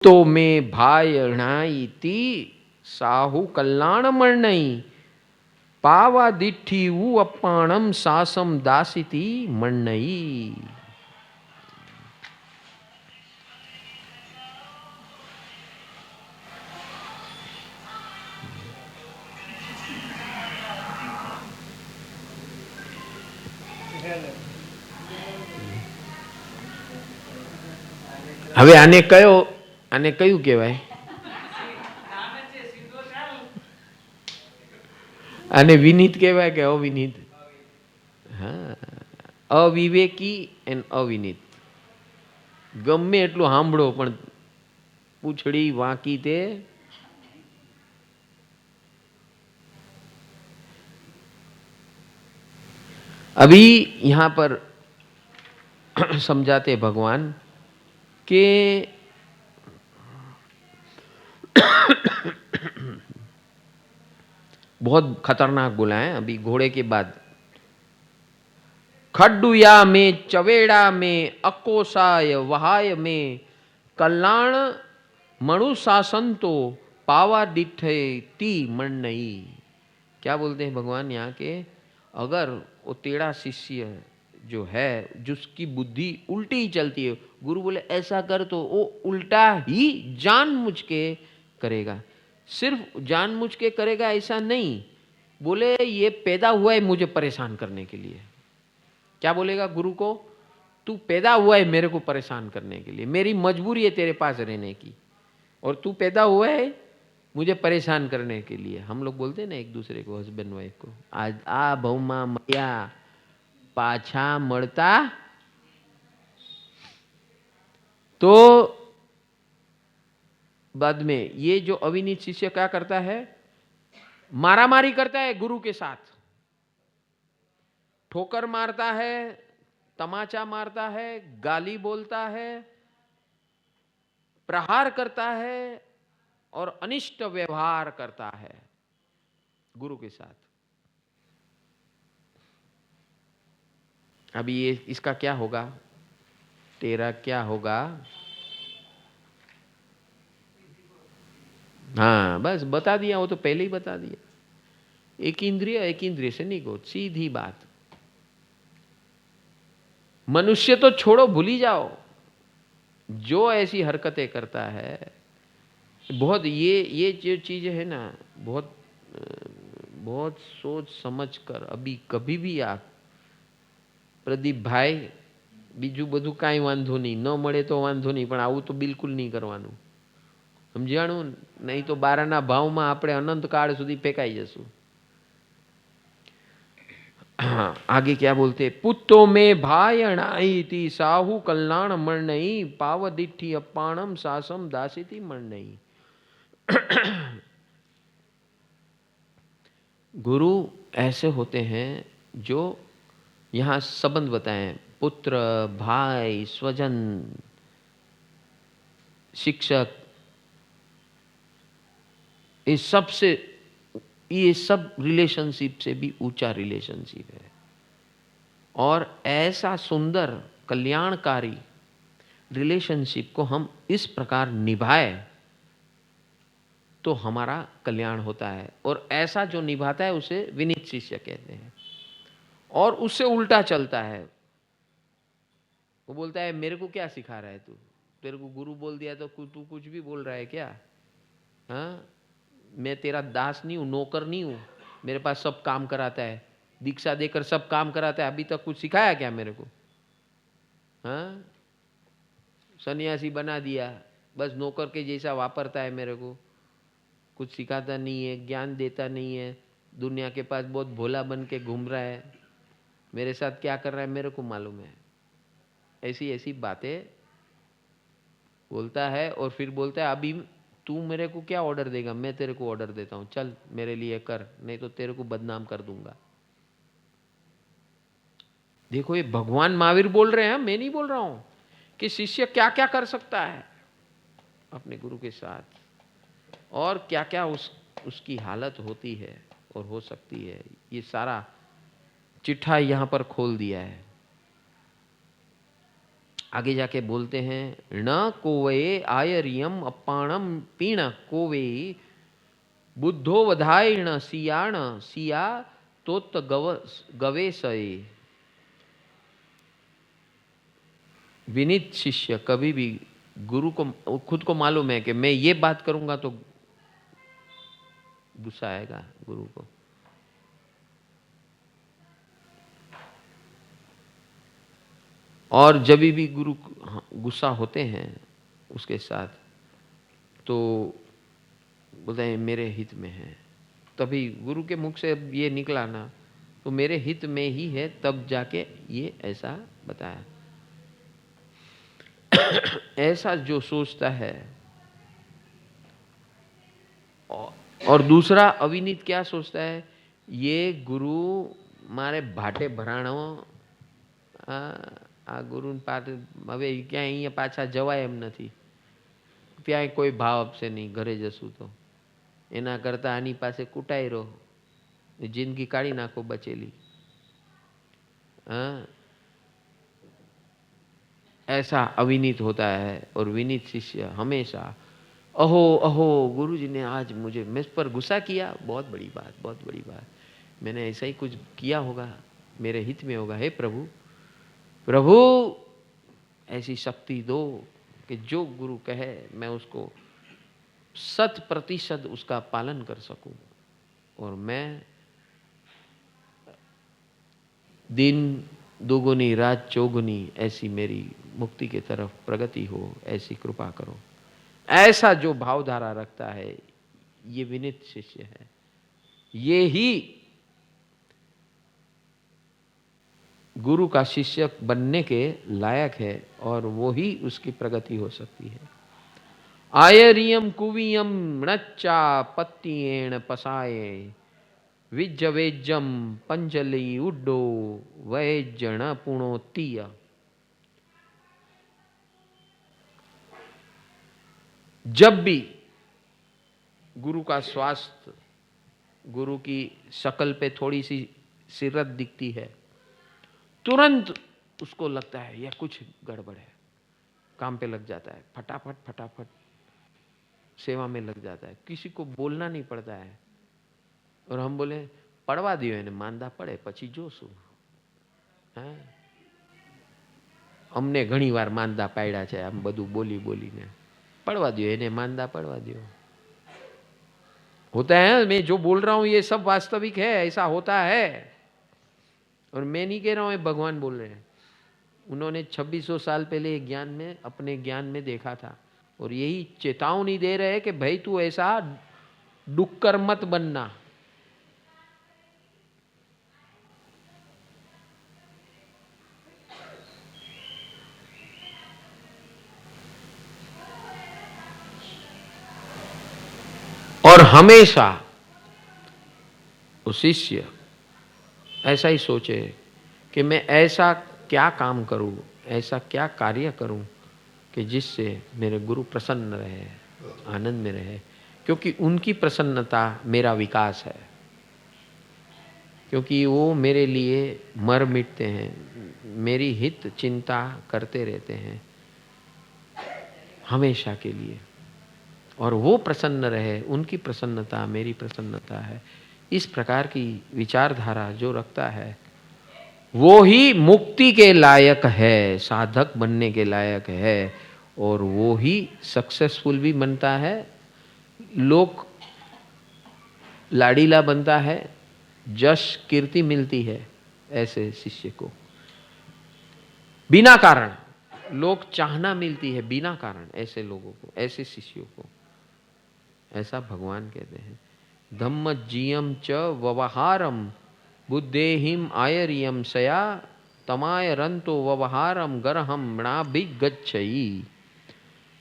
तो में भायणाई ती साहू कल्याण मरणई पावा दिठी ऊ अपाणम सासम दासिती मरणई। હવે આને કયું કહેવાય? આને વિનીત કહેવાય કે અવિનીત? હા, અવિવેકી એન્ડ અવિનીત. ગમે એટલું સાંભળો પણ પૂછડી વાંકી તે अभी यहां पर समझाते भगवान कि बहुत खतरनाक बोला है अभी घोड़े के बाद। खड्डुया में चवेड़ा में अकोसाय वहाय में कल्याण मणुशासन तो पावा दिठे ती मरणई। क्या बोलते हैं भगवान यहाँ के? अगर वो टेढ़ा शिष्य जो है जिसकी बुद्धि उल्टी ही चलती है, गुरु बोले ऐसा कर तो वो उल्टा ही जानबूझ के करेगा। सिर्फ जानबूझ के करेगा ऐसा नहीं, बोले ये पैदा हुआ है मुझे परेशान करने के लिए। क्या बोलेगा गुरु को? तू पैदा हुआ है मेरे को परेशान करने के लिए, मेरी मजबूरी है तेरे पास रहने की, और तू पैदा हुआ है मुझे परेशान करने के लिए। हम लोग बोलते हैं ना एक दूसरे को, हस्बैंड वाइफ को, आज आ भौमा मया पाछा मरता। तो बाद में ये जो अविनीत शिष्य क्या करता है? मारामारी करता है गुरु के साथ, ठोकर मारता है, तमाचा मारता है, गाली बोलता है, प्रहार करता है और अनिष्ट व्यवहार करता है गुरु के साथ। अभी ये इसका क्या होगा? तेरा क्या होगा? हाँ बस बता दिया, वो तो पहले ही बता दिया। एक इंद्रिय से नहीं गो, सीधी बात। मनुष्य तो छोड़ो, भूल ही जाओ, जो ऐसी हरकतें करता है, बहुत ये जो चीजें है ना, बहुत सोच समझ कर अभी कभी भी आप प्रदीप भाई बीजू બધું કાંઈ વાંધો નહીં, ન મળે તો વાંધો નહીં, પણ આવું તો બિલકુલ નહીં કરવાનું, સમજાણું? નહીં તો બારાના ભાવમાં આપણે અનંત કાળ સુધી ફેંકાઈ જશું। हाँ, आगे क्या बोलते? पुत्तो में भायणाई ती साहू कल्याण मरणई पावदिठी अपाणम सासम दासिती मरणई। गुरु ऐसे होते हैं जो यहाँ संबंध बताएं, पुत्र, भाई, स्वजन, शिक्षक, ये सब रिलेशनशिप से भी ऊंचा रिलेशनशिप है। और ऐसा सुंदर कल्याणकारी रिलेशनशिप को हम इस प्रकार निभाए तो हमारा कल्याण होता है। और ऐसा जो निभाता है उसे विनीत शिष्य कहते हैं। और उससे उल्टा चलता है, वो बोलता है मेरे को क्या सिखा रहा है तू, तेरे को गुरु बोल दिया तो तू कुछ भी बोल रहा है क्या? हाँ, मैं तेरा दास नहीं हूं, नौकर नहीं हूं, मेरे पास सब काम कराता है, दीक्षा देकर सब काम कराता है, अभी तक कुछ सिखाया क्या मेरे को? हाँ, सन्यासी बना दिया, बस नौकर के जैसा वापरता है मेरे को, कुछ सिखाता नहीं है, ज्ञान देता नहीं है, दुनिया के पास बहुत भोला बन के घूम रहा है, मेरे साथ क्या कर रहा है मेरे को मालूम है। ऐसी ऐसी बातें बोलता है। और फिर बोलता है अभी तू मेरे को क्या ऑर्डर देगा, मैं तेरे को ऑर्डर देता हूं, चल मेरे लिए कर, नहीं तो तेरे को बदनाम कर दूंगा। देखो ये भगवान महावीर बोल रहे हैं, मैं नहीं बोल रहा हूं, कि शिष्य क्या क्या कर सकता है अपने गुरु के साथ, और क्या क्या उसकी हालत होती है और हो सकती है। ये सारा चिट्ठा यहां पर खोल दिया है। आगे जाके बोलते हैं, न कोवे आयरियम अपाणम पीण कोवे बुद्धो वधायण सियाण सिया तोत गवे सये। विनीत शिष्य कभी भी गुरु को, खुद को मालूम है कि मैं ये बात करूंगा तो गुस्सा आएगा गुरु को, और जब भी गुरु गुस्सा होते हैं उसके साथ तो बोलते हैं मेरे हित में है, तभी गुरु के मुख से ये निकला ना तो मेरे हित में ही है, तब जाके ये ऐसा बताया। ऐसा जो सोचता है। और दूसरा अविनीत क्या सोचता है, ये गुरु मारे भाटे भराणो, आ गुरु હવે ક્યાંય અહીંયા પાછા જવાય એમ નથી, ત્યાંય કોઈ ભાવ આપશે નહીં, ઘરે જશું તો એના કરતા આની પાસે કૂટાઈ રહો, જિંદગી કાઢી નાખો બચેલી। ऐसा अविनीत होता है। और विनीत शिष्य हमेशा अहो अहो गुरुजी ने आज मुझे मुझ पर गुस्सा किया, बहुत बड़ी बात, बहुत बड़ी बात, मैंने ऐसा ही कुछ किया होगा, मेरे हित में होगा। हे प्रभु, प्रभु ऐसी शक्ति दो कि जो गुरु कहे मैं उसको 100% उसका पालन कर सकूं, और मैं दिन दुगुनी रात चौगुनी ऐसी मेरी मुक्ति की तरफ प्रगति हो, ऐसी कृपा करो। ऐसा जो भावधारा रखता है ये विनीत शिष्य है। ये ही गुरु का शिष्य बनने के लायक है, और वो ही उसकी प्रगति हो सकती है। आयरियम कुवियम नच्चा पत्तियेण पसाये विज्जवेज्जम पंजलि उड्डो वैज्जण पुणोतीय। जब भी गुरु का स्वास्थ्य, गुरु की शक्ल पे थोड़ी सी सिरत दिखती है, तुरंत उसको लगता है यह कुछ गड़बड़ है, काम पे लग जाता है, फटाफट फटाफट सेवा में लग जाता है, किसी को बोलना नहीं पड़ता है। और हम बोले पड़वा दियो એને માંદા પડે પછી જોશું। અમને ઘણી વાર માંદા પાડ્યા છે, આમ બધું બોલી બોલીને, पड़वा दियो એને માંદા पड़वा दियो। होता है, मैं जो बोल रहा हूं ये सब वास्तविक है, ऐसा होता है। और मैं नहीं कह रहा हूं, भगवान बोल रहे हैं। उन्होंने 2600 साल पहले ज्ञान में, अपने ज्ञान में देखा था, और यही चेतावनी दे रहे हैं कि भाई तू ऐसा डुक्कर मत बनना। और हमेशा वो शिष्य ऐसा ही सोचे कि मैं ऐसा क्या काम करूं, ऐसा क्या कार्य करूं कि जिससे मेरे गुरु प्रसन्न रहे, आनंद में रहे, क्योंकि उनकी प्रसन्नता मेरा विकास है, क्योंकि वो मेरे लिए मर मिटते हैं, मेरी हित चिंता करते रहते हैं हमेशा के लिए, और वो प्रसन्न रहे, उनकी प्रसन्नता मेरी प्रसन्नता है। इस प्रकार की विचारधारा जो रखता है वो ही मुक्ति के लायक है, साधक बनने के लायक है, और वो ही सक्सेसफुल भी बनता है, लोक लाडीला बनता है, जश कीर्ति मिलती है ऐसे शिष्य को। बिना कारण लोग चाहना मिलती है, बिना कारण ऐसे लोगों को, ऐसे शिष्यों को। ऐसा भगवान कहते हैं। धम्म जीयम च व्यवहारम बुद्धेहिम आयरियम सया तमाय रंतो व्यवहारम गरहम मृणाभिगच्छयि।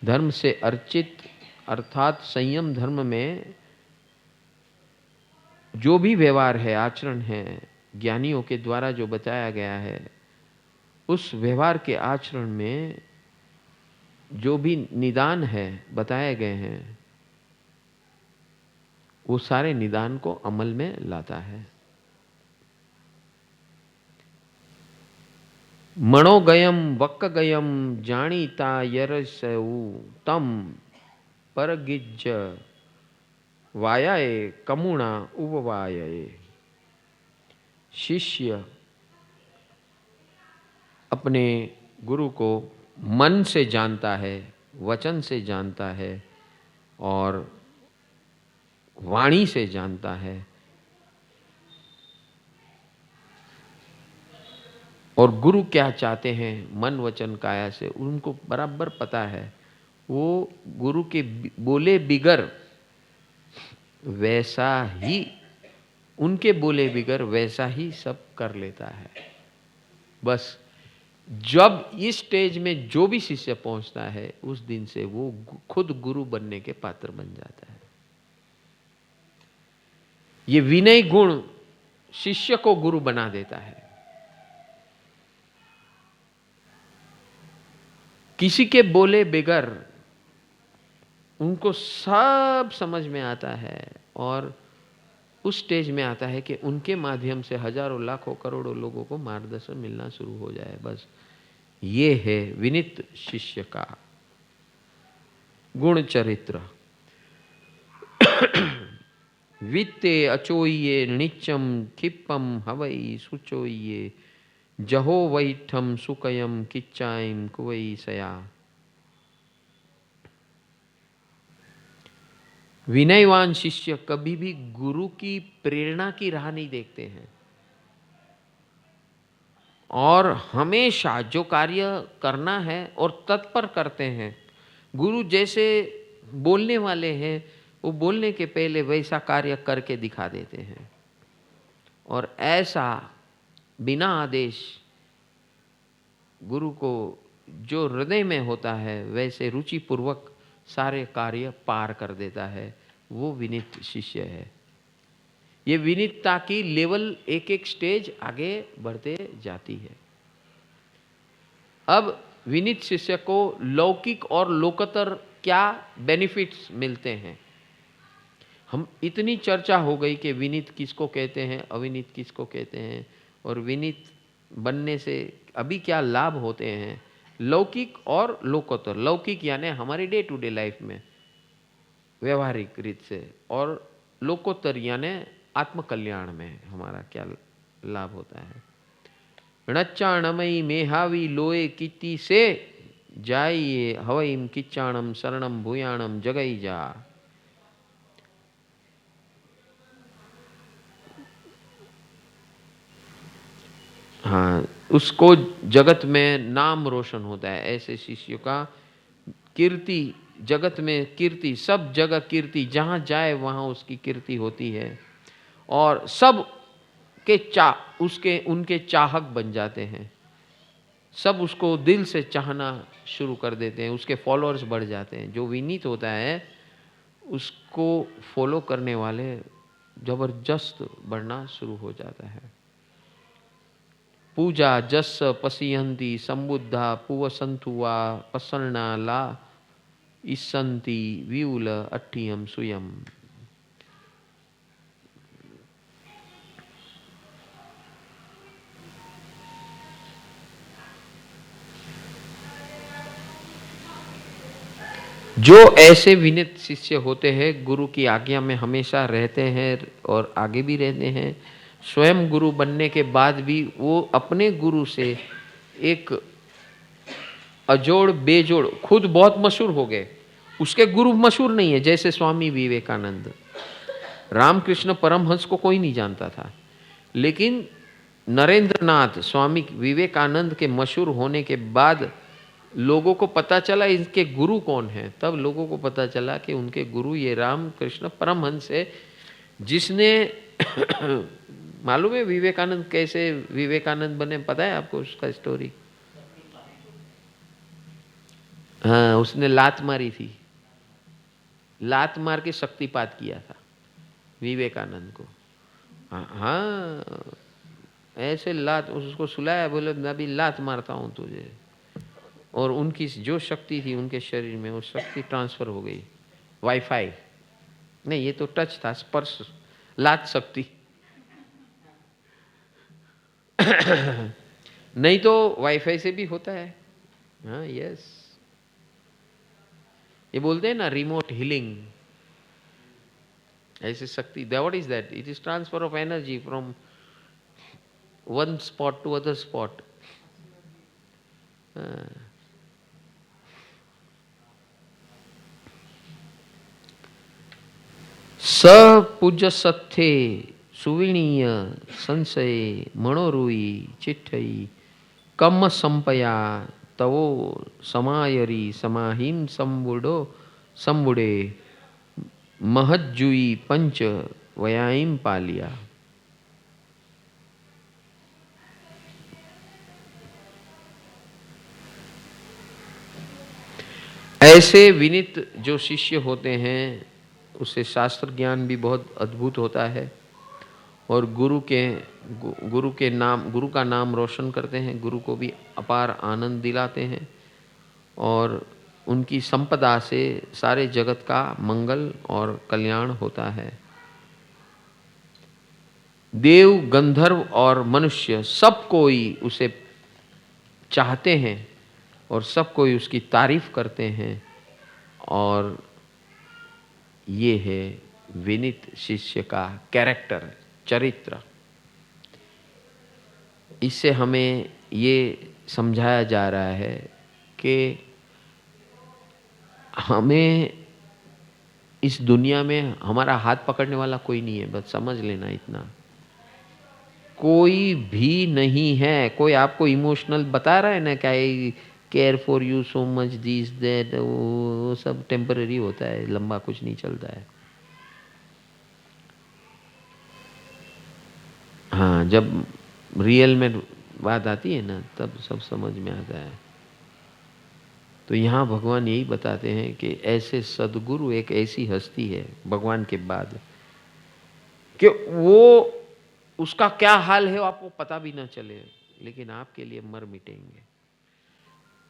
धर्म से अर्चित अर्थात संयम धर्म में जो भी व्यवहार है, आचरण है, ज्ञानियों के द्वारा जो बताया गया है, उस व्यवहार के आचरण में जो भी निदान है बताए गए हैं, वो सारे निदान को अमल में लाता है। मणोगयम वक्कगयम जानीता यरसऊ तम परगिज वायाए कमुणा उपवाये। शिष्य अपने गुरु को मन से जानता है, वचन से जानता है और वाणी से जानता है, और गुरु क्या चाहते हैं मन वचन काया से उनको बराबर पता है। वो गुरु के बोले बिगर वैसा ही, उनके बोले बिगर वैसा ही सब कर लेता है। बस जब इस स्टेज में जो भी शिष्य पहुंचता है उस दिन से वो खुद गुरु बनने के पात्र बन जाता है। ये विनय गुण शिष्य को गुरु बना देता है। किसी के बोले बिगर उनको सब समझ में आता है और उस स्टेज में आता है कि उनके माध्यम से हजारों लाखों करोड़ों लोगों को मार्गदर्शन मिलना शुरू हो जाए। बस ये है विनीत शिष्य का गुण चरित्र। वित्ते अचोइये निच्चम खिप्पम हवई सुचोइये जहो वैठम सुकयम किच्चाइम कुवई सया। विनयवान शिष्य कभी भी गुरु की प्रेरणा की राह नहीं देखते हैं और हमेशा जो कार्य करना है और तत्पर करते हैं। गुरु जैसे बोलने वाले हैं वो बोलने के पहले वैसा कार्य करके दिखा देते हैं और ऐसा बिना आदेश गुरु को जो हृदय में होता है वैसे रुचि पूर्वक सारे कार्य पार कर देता है। वो विनीत शिष्य है। ये विनीतता की लेवल एक एक स्टेज आगे बढ़ते जाती है। अब विनीत शिष्य को लौकिक और लोकोत्तर क्या बेनिफिट्स मिलते हैं। हम इतनी चर्चा हो गई कि विनीत किसको कहते हैं, अविनीत किसको कहते हैं और विनीत बनने से अभी क्या लाभ होते हैं। लौकिक और लोकोत्तर, लौकिक यानी हमारी डे टू डे लाइफ में व्यवहारिक रीत से, और लोकोत्तर यानी आत्म कल्याण में हमारा क्या लाभ होता है। णच्चाणमयी मेहावी लोए कीति से जाइए हवईम किच्चाणम शरणम भूयाणम जगई जा। हाँ, उसको जगत में नाम रोशन होता है। ऐसे शिष्यों का कीर्ति, जगत में कीर्ति, सब जगह कीर्ति, जहाँ जाए वहाँ उसकी कीर्ति होती है और सब के उसके उनके चाहक बन जाते हैं। सब उसको दिल से चाहना शुरू कर देते हैं, उसके फॉलोअर्स बढ़ जाते हैं। जो विनीत होता है उसको फॉलो करने वाले जबरदस्त बढ़ना शुरू हो जाता है। पूजा जस पसियंती संबुद्धा पुवसंतुवा पसन्ना ला ईसंती व्यूल अट्ठियम सुयम। जो ऐसे विनीत शिष्य होते हैं गुरु की आज्ञा में हमेशा रहते हैं और आगे भी रहते हैं, स्वयं गुरु बनने के बाद भी वो अपने गुरु से एक अजोड़ बेजोड़, खुद बहुत मशहूर हो गए, उसके गुरु मशहूर नहीं है। जैसे स्वामी विवेकानंद, रामकृष्ण परमहंस को कोई नहीं जानता था, लेकिन नरेंद्र नाथ स्वामी विवेकानंद के मशहूर होने के बाद लोगों को पता चला इनके गुरु कौन हैं। तब लोगों को पता चला कि उनके गुरु ये रामकृष्ण परमहंस है, जिसने मालूम है विवेकानंद कैसे विवेकानंद बने? पता है आपको उसका स्टोरी? हाँ, उसने लात मारी थी, लात मार के शक्तिपात किया था विवेकानंद को। हाँ, ऐसे लात, उसको सुलाया, बोले मैं अभी लात मारता हूँ तुझे, और उनकी जो शक्ति थी उनके शरीर में वो शक्ति ट्रांसफर हो गई। वाईफाई नहीं, ये तो टच था, स्पर्श, लात शक्ति। नहीं तो वाईफाई से भी होता है। हाँ, यस, ये बोलते हैं ना रिमोट हीलिंग, ऐसी शक्ति। What is that? It is transfer of energy from one spot to other spot. सपूजसत्थे सुविणीय संशय मनोरुई चिट्ठई कम संपया तवो समायरी समाहिम संबुडे महज्जुई पंच वयाइम पालिया। ऐसे विनित जो शिष्य होते हैं उससे शास्त्र ज्ञान भी बहुत अद्भुत होता है, और गुरु का नाम रोशन करते हैं, गुरु को भी अपार आनंद दिलाते हैं, और उनकी संपदा से सारे जगत का मंगल और कल्याण होता है। देव, गंधर्व और मनुष्य सब कोई उसे चाहते हैं और सब कोई उसकी तारीफ करते हैं, और ये है विनीत शिष्य का कैरेक्टर, चरित्र। इससे हमें ये समझाया जा रहा है कि हमें इस दुनिया में हमारा हाथ पकड़ने वाला कोई नहीं है, बस समझ लेना इतना। कोई भी नहीं है। कोई आपको इमोशनल बता रहा है ना, क्या care for you so much this that, वो सब टेम्पररी होता है, लंबा कुछ नहीं चलता है। हाँ, जब रियल में बात आती है ना, तब सब समझ में आता है। तो यहाँ भगवान यही बताते हैं कि ऐसे सदगुरु एक ऐसी हस्ती है भगवान के बाद कि वो उसका क्या हाल है आपको पता भी ना चले, लेकिन आपके लिए मर मिटेंगे।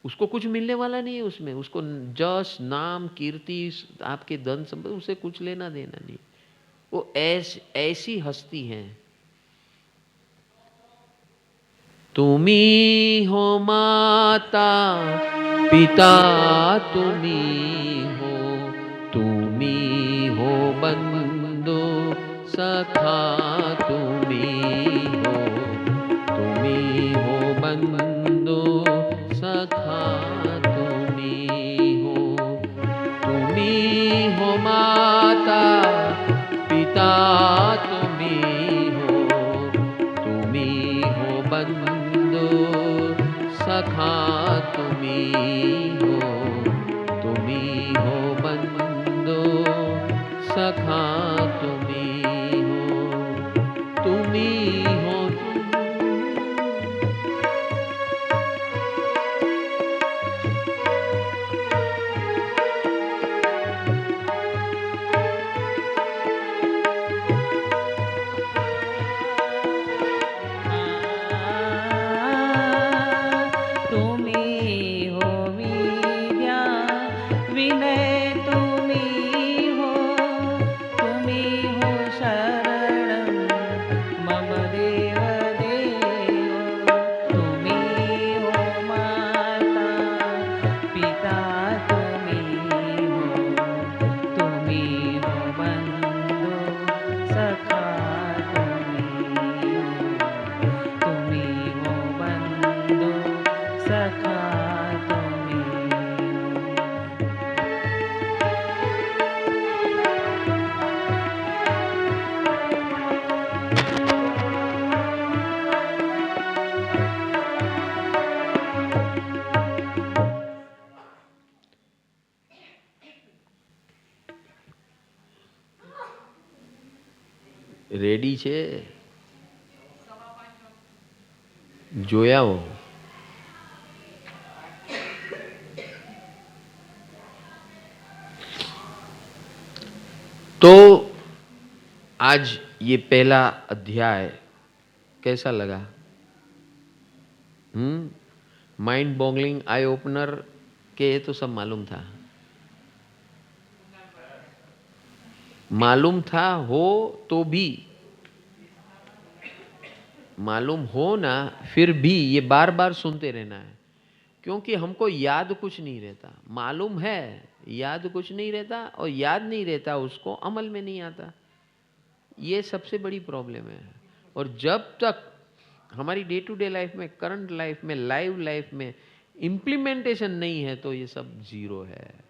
उसको कुछ मिलने वाला नहीं है उसमें, उसको जश नाम कीर्ति आपके धन संपत्ति उसे कुछ लेना देना नहीं। वो ऐसी हस्ती है। तुमी हो माता पिता, तुमी हो बंधु सखा, तुमी हो बंधु सखा, तुमी हो माता पिता, तुमी हो बंधु सखा, तुमी हो बंधु सखा, तुमी हो। રેડી છે જોયાઓ। तो आज ये पहला अध्याय कैसा लगा? माइंड बॉगलिंग, आई ओपनर के ये तो सब मालूम था, मालूम था हो तो भी मालूम हो ना, फिर भी ये बार बार सुनते रहना है, क्योंकि हमको याद कुछ नहीं रहता। मालूम है, याद कुछ नहीं रहता, और याद नहीं रहता उसको अमल में नहीं आता। ये सबसे बड़ी प्रॉब्लम है। और जब तक हमारी डे टू डे लाइफ में, करंट लाइफ में, लाइव लाइफ में इम्प्लीमेंटेशन नहीं है, तो ये सब जीरो है।